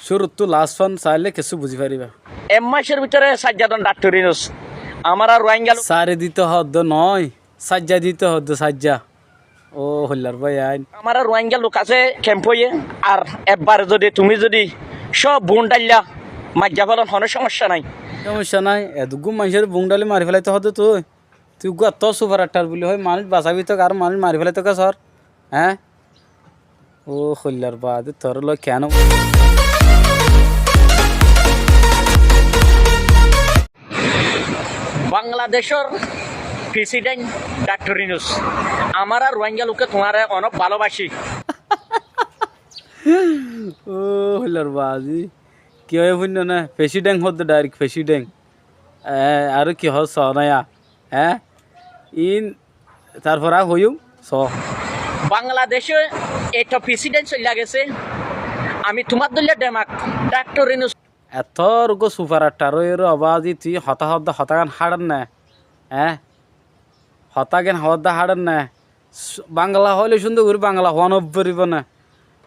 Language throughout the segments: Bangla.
শুরু তো লাস্ট ফান চাইলে কিছু বুঝি পারিবা মাসের ভিতরে সাজ্জাদন ডাক্তার ইনুস আমার আর রোহিঙ্গা সারে দিতে হদ্দ নয় সাজ্জা দিতে হদ্দ সাজ্জা ও হল্লার ভাই আইন আমার আর রোহিঙ্গা লোক আছে ক্যাম্প হয়ে আর একবার যদি তুমি যদি সব বোন ডাইলা মাজ্জা ফলন কোনো সমস্যা নাই সমস্যা নাই এদুগু মানুষের বুংডালি মারি ফেলাইতে হতো তুই তুই এত সুপার আটটার বলি হয় মানুষ বাঁচাবি তো আর মানুষ মারি ফেলাইতো কা সর হ্যাঁ ও হল্লার বাদ তোর লোক কেন বাংলাদেশের প্রেসিডেন্ট ডাক্তার ইনুস আমার আর রোহিঙ্গা লোককে তোমার অনেক ভালোবাসি ও হল্লার বাজি কি হয় শুন না ফেসি ড্যাং হতো ডাইরেক্ট ফেসি ড্যাং আর কি হয় স নাইয়া হ্যাঁ ইন তারপর হইও স বাংলাদেশে এটা প্রেসিডেন্ট চলে গেছে আমি তোমার দলীয় ডেমাক ডাক্তার ইনুস এত রোগ সুপার আটটা এর আবাজি তুই হতাগান হাড়ন না হ্যাঁ হতাগান হদা হাড়ন না বাংলা হলে সুন্দর করে বাংলা হওয়ান পারিব না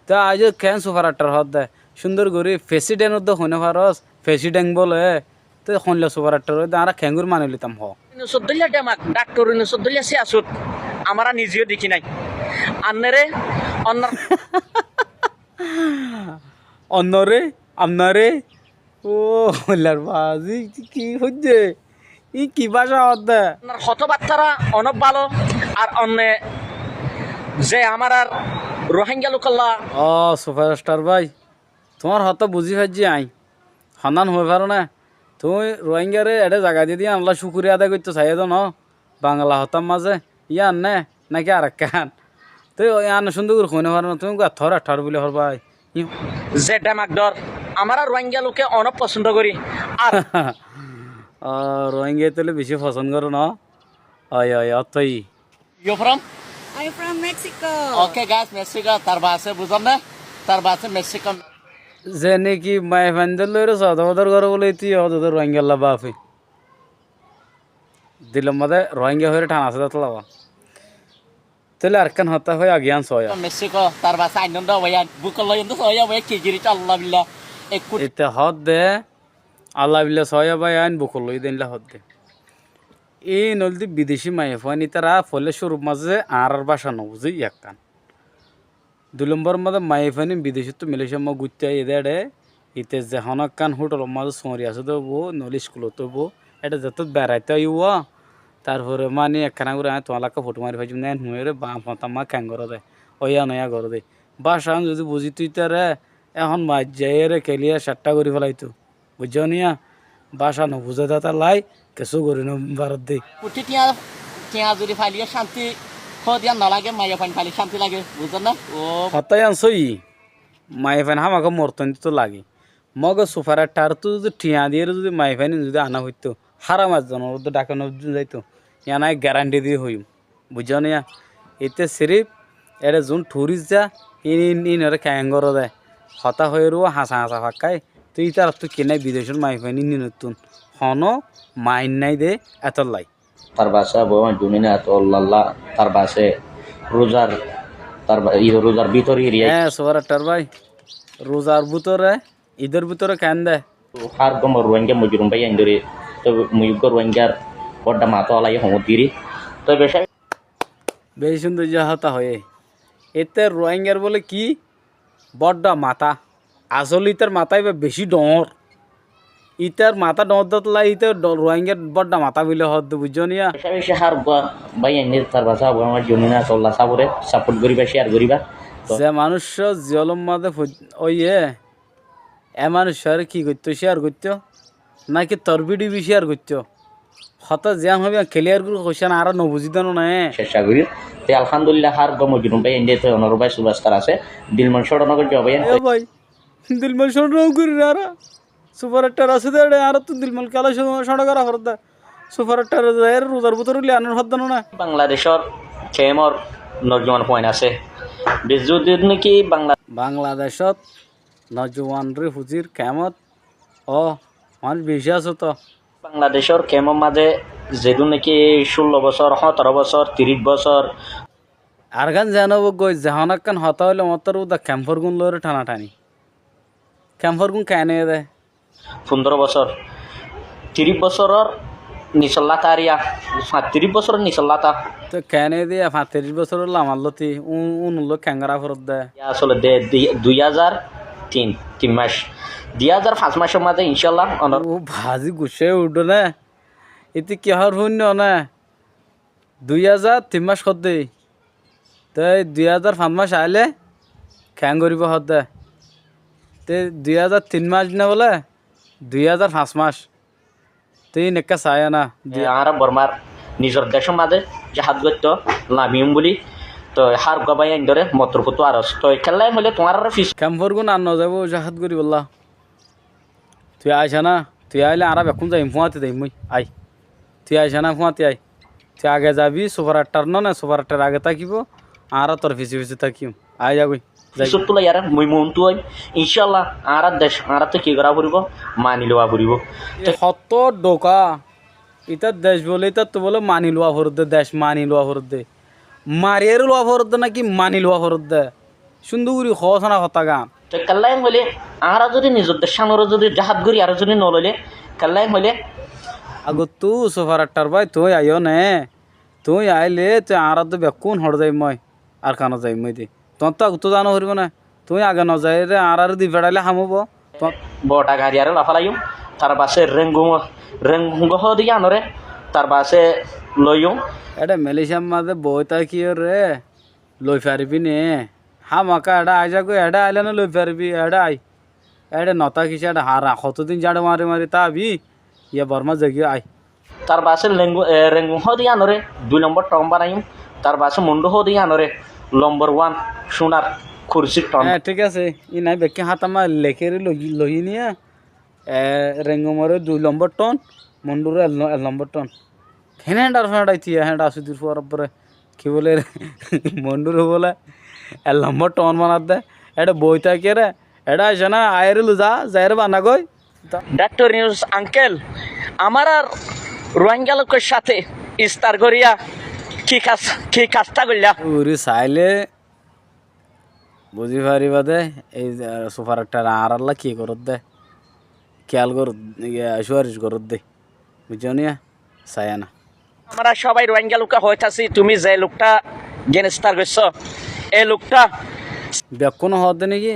তা আজ কেন সুপার আটটার হদ দেয় সুন্দর করে প্রেসিডেন্ট তো হইনে পারস প্রেসিডেন্ট বলে তো শুনলে সুপার আটটার আর খেঙ্গুর মানে লিতাম হ ইনুসর দলীয় ডেমাক ডাক্তার ইনুসর দলীয় সিয়াসত আমরা নিজেও দেখি নাই আন্নারে অন্যার অন্যরে আপনারে ও হল্লার বাজি কি হচ্ছে ই কি ভাষা হদ দেয় হতবার্তারা অনেক ভালো আর অন্য যে আমার আর রোহিঙ্গা লোকাল্লা ও সুপারস্টার ভাই তোমার হত বুঝি পাচ্ছি আই সন্ধান হয়ে পারো না তুমি রোহিঙ্গারে এটা জায়গা দিয়ে দিয়ে আল্লাহ শুকুরিয়া আদায় করতে চাই তো ন বাংলা হতাম মাঝে ইয়ান নে নাকি আর কান তো ইয়ান সুন্দর করে শুনে পারো না তুমি থর আঠার বলে হর ভাই যে ডেমাক ডর আমার আর রোহিঙ্গা লোকে অনেক পছন্দ করি আর রোহিঙ্গা তাহলে বেশি পছন্দ করো না হয় হয় অতই you from I'm from Mexico. Okay guys Mexico তার বাসে বুঝলাম না তার বাসে মেক্সিকো যে নাকি মায়ে ফান্দার লইরে সদর ঘর বলে তুই অত রোহিঙ্গা বাপে দিলাম মাদে রোহিঙ্গা হয়ে ঠান আছে তালাবা তাহলে আর কান হতা হয়ে আগিয়ান সয়া মেক্সিকো তার বাসে আনন্দ হইয়া বুকল লইন্দ সয়া হইয়া কি গিরি আল্লাহ বিল্লাহ এক এতে হদ দে আল্লাহ বিল্লা সয়া ভাই আইন বকল লই দেনলা হদ দে এই নলদি বিদেশি মায়ে ফানি তারা ফলে স্বরূপ মাঝে আর বাসা নবুঝি এক কান 2 নম্বর মাঝে মায়ে ফানি বিদেশি তো মালয়েশিয়া মা গুতে এদেড়ে ইতে যখন কান হোটেল মাঝে সরি আছে তো বো নলি স্কুল তো বো এটা যত বেড়াইতে আইওয়া তারপরে মানে একখানা করে তোমালাকে ফটো মারি ফাইছি নেন হুঁয়ে বাম হতামা খ্যাং করে দেয় ওয়া নয়া করে দেয় বাসা যদি বুঝি তুই তারে এখন মাছ যাই রে খেলিয়া 7টা করে ফেলাইতো বুঝছো নিয়া বাসা নবুঝে দাতা লাই কিছু করি না ভারত দেই কুটি টিয়া টিয়া যদি ফাইলিয়া শান্তি খদিয়া নালাগে মাইয়া ফাইন ফাইলি শান্তি লাগে বুঝছেন না ও হতাই আনছই মায়ে ফাইন হামাকে মরতন তো লাগে মগ সুপার টার তো যদি ঠিয়া দিয়ে যদি মায়ে ফাইন যদি আনা হইতো হারা মাছ জানোর তো ডাকানো যাইতো ইয়ানাই গ্যারান্টি দিয়ে হইম বুঝছো নিয়া এতে সিরিফ এটা যোন টুরিস্ট যা ইনরে ক্যাঙ্গর দেয় হতা হয়ে রো হাসা হাসা ফাঁকায় তুই তার তো কেনাই বিদেশের মাই ফাইন নতুন হন মাইন নাই দে এত লাই তার বাসা ভগবান জুনিনা আল্লাহ তার বাসে রোজার তার রোজার ভিতরে হ্যাঁ সবার একটার ভাই রোজার ভিতরে ঈদের ভিতরে কেন দেয় হার গম রোহিঙ্গা মজুরুম ভাই আইন্দরে তো মুয়ুগ রোহিঙ্গার বড্ডা মাতো আলাই হমতিরি তো বেশি সুন্দর যাহতা হয়ে এতে রোহিঙ্গার বলে কি বড্ডা মাথা আসলে ইতার মাথায় বেশি ডর ইতার মাথা ডর দতলা ইতে রোহিঙ্গার বড্ডা মাথা বিলে হদ বুঝছো নিয়া বেশি হার ভাই আইনের তার বাসা ভগবান জুনিনা আল্লাহ সাবরে সাপোর্ট করিবা শেয়ার করিবা যে মানুষ জিয়লম মাঝে ওই এ মানুষ কি করতো শেয়ার করতো নাকি তোর ভিডিও শেয়ার করতো হঠাৎ জ্যাম হবে ক্লিয়ার করে কোশ্চেন আর নবুঝিত না চেষ্টা করি তে আলহামদুলিল্লাহ হার গম মজুরুম ভাই আইনে তো অনর ভাই সুবাস্কার আছে দিলমন সড়নগর জবাই ভাই দিলমল সড়ন করি আর সুপার একটার আছে দে আর তো দিলমল কালা সড়ক করা হরদ সুপার একটার রোজার ভিতর উঠলে আনার হদ না বাংলাদেশের কেমর নজওয়ান পয়েন্ট আছে বেজুদিন নাকি বাংলাদেশত নজওয়ান রে হুজির কেমত ও মানুষ বেশি আছে তো বাংলাদেশের কেমন মাঝে যেদু নাকি 16 বছর 17 বছর 30 বছর আর গান জানাবো গই জাহানাক কান হতা হইলে মতর উদা ক্যাম্পর গুন লরে টানাটানি ক্যাম্পর কোন কেনে দে 15 বছর 30 বছরের নিচল্লাতা আরিয়া 30 বছরের নিচল্লাতা তো কেনে দিয়ে 35 বছর হলো আমার লতি উনলো ক্যাঙ্গারা ফরত দে আসলে 3 মাস 5 মাসের মাঝে ইনশাল্লাহ ও ভাজি গুছে উঠো না এতে কি হর শূন্য না 2003 মাস দে তাই 2005 মাস আইলে খ্যাং করিব দে তে 2003 মাস না বলে 2005 মাস তুই নেকা চায় না আর বর্মার নিজের দেশের মাঝে জাহাজ গত্য লামিম বলি তো হার গবাই আইন ধরে মত্রপুত আরস তো খেলাই হলে তোমার আর ফিস ক্যাম্পর গুণ আর নযাব জাহাজ করি বললা তুই আইসা না তুই আইলে আর বেকুন যাই ফুয়াতে দেই মুই আই তুই আইসা না ফুয়াতে আই তুই আগে যাবি সুপার আটটার না সুপার আটটার আগে থাকিব আর তোর ফিসি ফিসি থাকিম আই যাবি পিছত তোলা ইয়ার মই মনটো হয় ইনশাল্লাহ আর দেশ আর তো কি করা ফুরিব মানি লওয়া ফুরিব হত ডোকা ইতা দেশ বলে ইতা তো বলে মানি লোয়া ফরত দে দেশ মানি লোয়া ফরত দে মারিয়ার লোয়া ফরত দে নাকি মানি লোয়া ফরত দে সুন্দরী হসানা হতা গান তো কাল্লাই হলে আর যদি নিজের দেশানোর যদি জাহাজ গড়ি আর যদি নললে কাল্লাই হলে আগো তু সুপার আটটার ভাই তুই আইও নে তুই আইলে তুই আর তো বেকুন হর যাই মই আর কানো যাই মই দি তোর তো তো জানো হরিব না তুই আগে ন যাই রে আর দি বেড়াইলে হামব বটা গাড়ি আর লাফালাইম তার পাশে রেঙ্গু দিয়ে আনরে তার পাশে লইম এটা মালয়েশিয়ার মাঝে বইতা কি রে লই পারবি নে হামাকা এটা আইসা কই এটা আইলে না লই পারবি এটা আই এটা নতা কিসে এটা হারা কতদিন জাড়ে মারি মারি তা আবি ইয়া বর্মা জাগিয়ে আই তার পাশে রেঙ্গু দিয়ে আনরে 2 নম্বর টম বানাইম তার পাশে মুন্ডু দিয়ে আনরে নম্বর 1 সোনার খুরশির টন হ্যাঁ ঠিক আছে ই নাই বেকে হাত আমার লেখে লই নিয়ে রেঙ্গুমরে 2 নম্বর টন মন্ডুরে 1 নম্বর টন হেন্ডার ফেঁড়াইতি হ্যাঁ আসুদির পরে কি বলে মন্ডুরে বলে 1 নম্বর টন বানাত দে এটা বইতা কে রে এটা আসে না আয়ের লুজা যাইরে বানা গই ডাক্তার নিউজ আঙ্কেল আমার আর রোহিঙ্গা লোকের সাথে ইস্তার করিয়া কি কাজটা করলা উরি চাইলে বুঝি পারিবা দে এই সুপার একটা আর আল্লাহ কি করত দে খেয়াল করত সুয়ারিশ করত দে বুঝছো নিয়া চাই না আমরা সবাই রোহিঙ্গা লোক হইতাছি তুমি যে লোকটা গ্রেফতার করছ এই লোকটা বেকুন হদ দে নাকি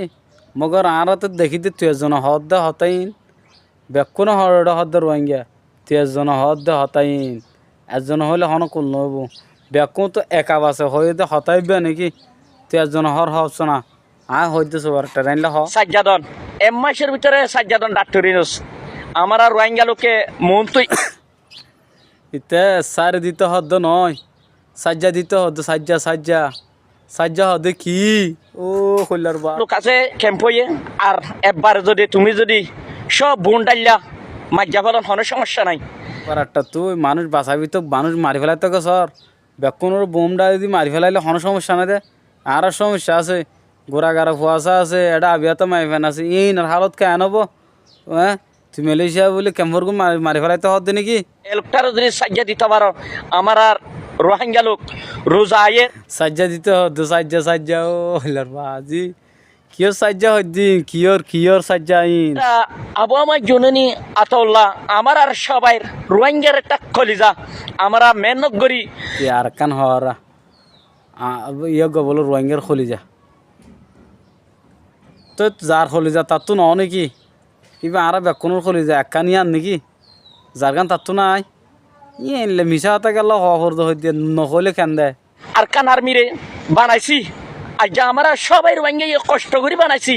মগর আর তো দেখিতে তুই একজন হদ দে হতাইন বেকুন হরটা হদ দে রোহিঙ্গা তুই একজন হদ দে হতাইন একজন হলে হন কুল নব বেকুন তো একা বাসে হয়ে দে হতাইবে নাকি তুই একজন হর হবছ না হইতে সুপার একটা রাইনলে হ সাজ্জাদন মাসের ভিতরে সাজ্জাদন ডাক্তার নিউজ আমার আর রোহিঙ্গা লোকে মন তুই ইতে সার দিতে হদ নয় সাজ্জা দিতে হদ সাজ্জা হদে কি ও কইলার বা লোক আছে ক্যাম্পয়ে আর একবার তুমি যদি সব বোন ডাইলা মাজ্জা ফলন কোনো সমস্যা নাই একটা তুই মানুষ বাঁচাবি তো মানুষ মারি ফেলাইতে তো সর বেকুনোর বোমটা যদি মারি ফেলাইলে কোনো সমস্যা নাই দে আর সমস্যা আছে গোড়া গাড়া ফুয়াশা আছে এটা আবিয়া তো মারি ফেন আছে এই না হালত কে আনবো হ্যাঁ তুই মালয়েশিয়া বলে ক্যাম্পরকে মারি ফেলাইতে হদ নাকি এই লোকটারও যদি সাজ্জা দিতে পারো আমার আর রোহিঙ্গা লোক রোজা আয়ে সাজ্জা দিতে হদ সাজ্জা ও হইলার বাজি কিয়র সাজ্জা হদ্দি কিয়র সাজ্জা আইন আবু আমার জননী আতউল্লাহ আমার আর সবাই রোহিঙ্গার একটা কলিজা আমরা মেহনত করি আর কান হরা ইয়ে গবল রোহিঙ্গার খলিজা তো যার খলিজা তার তো ন নাকি কিবা আর বেকুনোর খলিজা একানি আন নাকি যার গান তার তো নাই ইয়ে এনলে মিশা হাতে গেল হরদ হইতে নহলে কেন দেয় আর কান আর্মিরে বানাইছি আজ আমরা সবাই রোহিঙ্গা কষ্ট করে বানাইছি